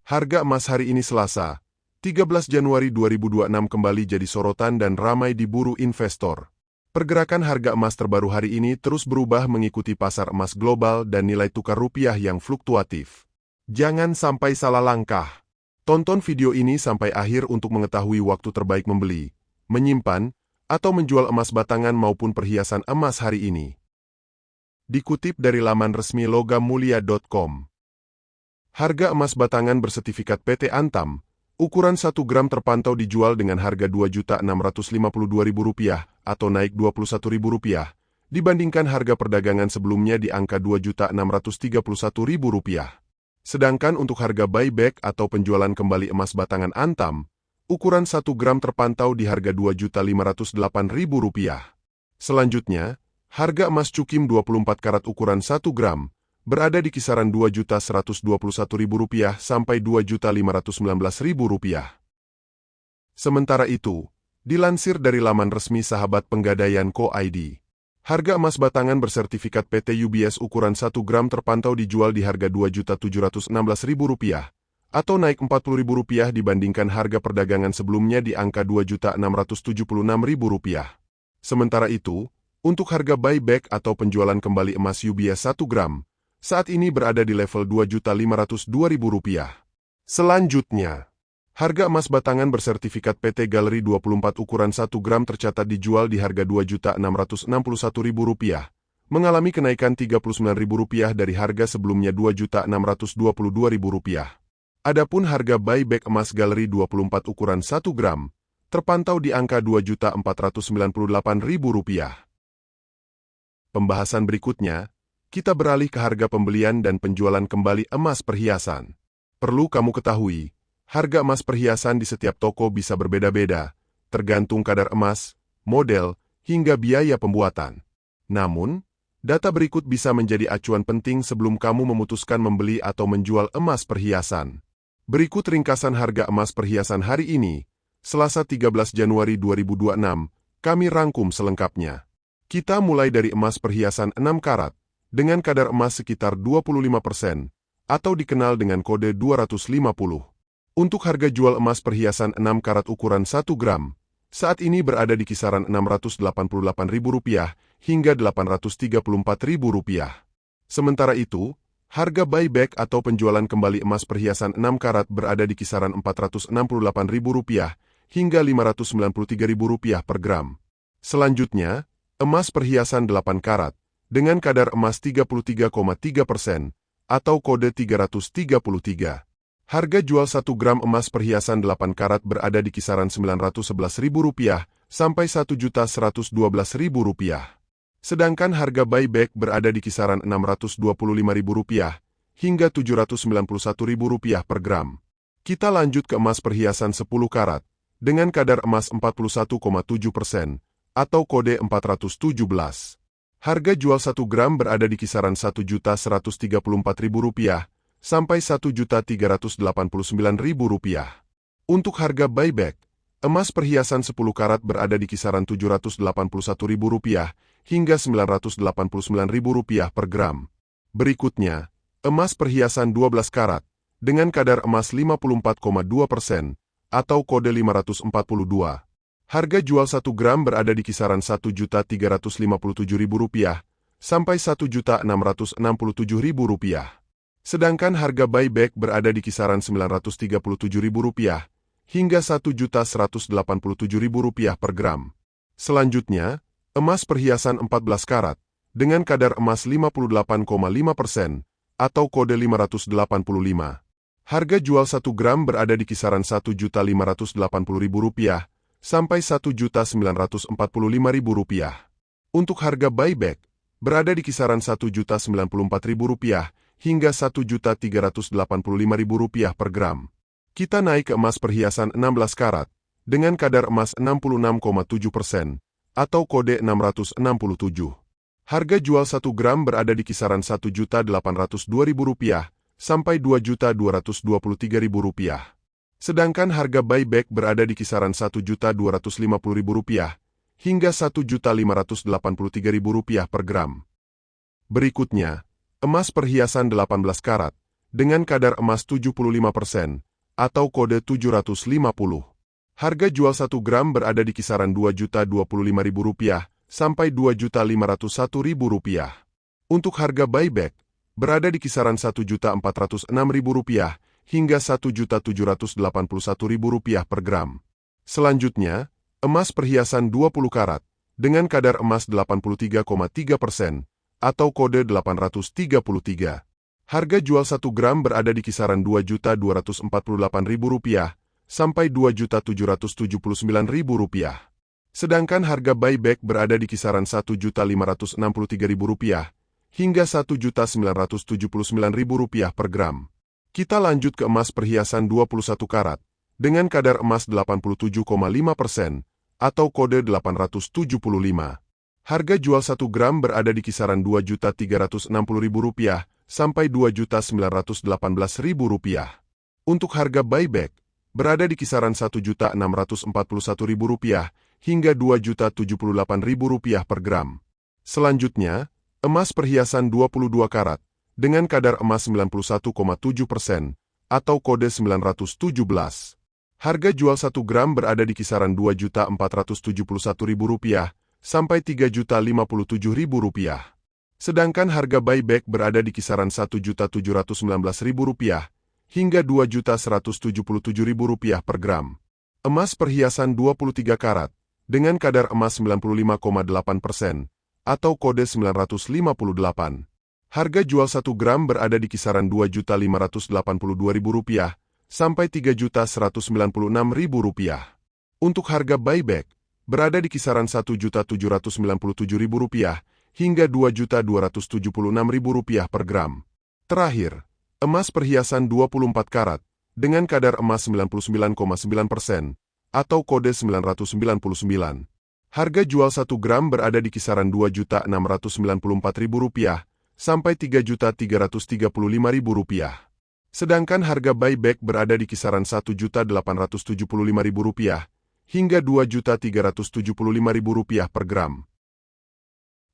Harga emas hari ini Selasa, 13 Januari 2026 kembali jadi sorotan dan ramai diburu investor. Pergerakan harga emas terbaru hari ini terus berubah mengikuti pasar emas global dan nilai tukar rupiah yang fluktuatif. Jangan sampai salah langkah. Tonton video ini sampai akhir untuk mengetahui waktu terbaik membeli, menyimpan, atau menjual emas batangan maupun perhiasan emas hari ini. Dikutip dari laman resmi logammulia.com. Harga emas batangan bersertifikat PT Antam, ukuran 1 gram terpantau dijual dengan harga Rp2.652.000 atau naik Rp21.000, dibandingkan harga perdagangan sebelumnya di angka Rp2.631.000. Sedangkan untuk harga buyback atau penjualan kembali emas batangan Antam, ukuran 1 gram terpantau di harga Rp2.508.000. Selanjutnya, harga emas cukim 24 karat ukuran 1 gram, berada di kisaran Rp2.121.000 sampai Rp2.519.000. Sementara itu, dilansir dari laman resmi Sahabat Penggadaian Co.id, harga emas batangan bersertifikat PT UBS ukuran 1 gram terpantau dijual di harga Rp2.716.000 atau naik Rp40.000 dibandingkan harga perdagangan sebelumnya di angka Rp2.676.000. Sementara itu, untuk harga buyback atau penjualan kembali emas UBS 1 gram, saat ini berada di level Rp2.502.000. Selanjutnya, harga emas batangan bersertifikat PT Galeri 24 ukuran 1 gram tercatat dijual di harga Rp2.661.000, mengalami kenaikan Rp39.000 dari harga sebelumnya Rp2.622.000. Adapun harga buyback emas Galeri 24 ukuran 1 gram, terpantau di angka Rp2.498.000. Pembahasan berikutnya, kita beralih ke harga pembelian dan penjualan kembali emas perhiasan. Perlu kamu ketahui, harga emas perhiasan di setiap toko bisa berbeda-beda, tergantung kadar emas, model, hingga biaya pembuatan. Namun, data berikut bisa menjadi acuan penting sebelum kamu memutuskan membeli atau menjual emas perhiasan. Berikut ringkasan harga emas perhiasan hari ini, Selasa 13 Januari 2026, kami rangkum selengkapnya. Kita mulai dari emas perhiasan 6 karat, dengan kadar emas sekitar 25%, atau dikenal dengan kode 250. Untuk harga jual emas perhiasan 6 karat ukuran 1 gram, saat ini berada di kisaran Rp688.000 hingga Rp834.000. Sementara itu, harga buyback atau penjualan kembali emas perhiasan 6 karat berada di kisaran Rp468.000 hingga Rp593.000 per gram. Selanjutnya, emas perhiasan 8 karat, dengan kadar emas 33,3% atau kode 333. Harga jual 1 gram emas perhiasan 8 karat berada di kisaran Rp911.000 sampai Rp1.112.000. Sedangkan harga buyback berada di kisaran Rp625.000 hingga Rp791.000 per gram. Kita lanjut ke emas perhiasan 10 karat, dengan kadar emas 41,7% atau kode 417. Harga jual 1 gram berada di kisaran Rp1.134.000 sampai Rp1.389.000. Untuk harga buyback, emas perhiasan 10 karat berada di kisaran Rp781.000 hingga Rp989.000 per gram. Berikutnya, emas perhiasan 12 karat, dengan kadar emas 54,2% atau kode 542. Harga jual 1 gram berada di kisaran Rp1.357.000 sampai Rp1.667.000. Sedangkan harga buyback berada di kisaran Rp937.000 hingga Rp1.187.000 per gram. Selanjutnya, emas perhiasan 14 karat, dengan kadar emas 58,5% atau kode 585. Harga jual 1 gram berada di kisaran Rp1.580.000 sampai Rp1.945.000. Untuk harga buyback, berada di kisaran Rp1.094.000 hingga Rp1.385.000 per gram. Kita naik ke emas perhiasan 16 karat, dengan kadar emas 66,7% atau kode 667. Harga jual 1 gram berada di kisaran Rp1.802.000 sampai Rp2.223.000. Sedangkan harga buyback berada di kisaran Rp1.250.000 hingga Rp1.583.000 per gram. Berikutnya, emas perhiasan 18 karat, dengan kadar emas 75% atau kode 750. Harga jual 1 gram berada di kisaran Rp2.025.000 sampai Rp2.501.000. Untuk harga buyback, berada di kisaran Rp1.406.000 hingga Rp1.781.000 per gram. Selanjutnya, emas perhiasan 20 karat dengan kadar emas 83,3% atau kode 833. Harga jual 1 gram berada di kisaran Rp2.248.000 sampai Rp2.779.000. Sedangkan harga buyback berada di kisaran Rp1.563.000 hingga Rp1.979.000 per gram. Kita lanjut ke emas perhiasan 21 karat dengan kadar emas 87,5% atau kode 875. Harga jual 1 gram berada di kisaran Rp2.360.000 sampai Rp2.918.000. Untuk harga buyback, berada di kisaran Rp1.641.000 hingga Rp2.078.000 per gram. Selanjutnya, emas perhiasan 22 karat dengan kadar emas 91,7% atau kode 917. Harga jual 1 gram berada di kisaran Rp2.471.000 sampai Rp3.057.000. Sedangkan harga buyback berada di kisaran Rp1.719.000 hingga Rp2.177.000 per gram. Emas perhiasan 23 karat dengan kadar emas 95,8% atau kode 958. Harga jual 1 gram berada di kisaran Rp2.582.000 sampai Rp3.196.000. Untuk harga buyback, berada di kisaran Rp1.797.000 hingga Rp2.276.000 per gram. Terakhir, emas perhiasan 24 karat dengan kadar emas 99,9% atau kode 999. Harga jual 1 gram berada di kisaran Rp2.694.000 sampai Rp3.335.000. Sedangkan harga buyback berada di kisaran Rp1.875.000 hingga Rp2.375.000 per gram.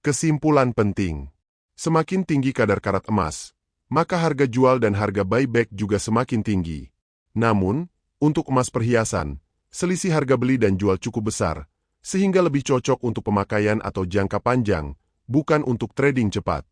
Kesimpulan penting: semakin tinggi kadar karat emas, maka harga jual dan harga buyback juga semakin tinggi. Namun, untuk emas perhiasan, selisih harga beli dan jual cukup besar, sehingga lebih cocok untuk pemakaian atau jangka panjang, bukan untuk trading cepat.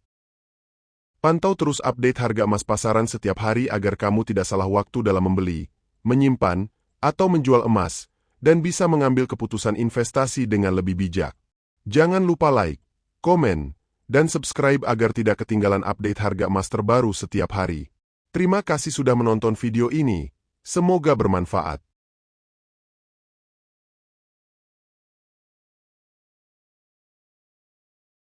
Pantau terus update harga emas pasaran setiap hari agar kamu tidak salah waktu dalam membeli, menyimpan, atau menjual emas, dan bisa mengambil keputusan investasi dengan lebih bijak. Jangan lupa like, komen, dan subscribe agar tidak ketinggalan update harga emas terbaru setiap hari. Terima kasih sudah menonton video ini. Semoga bermanfaat.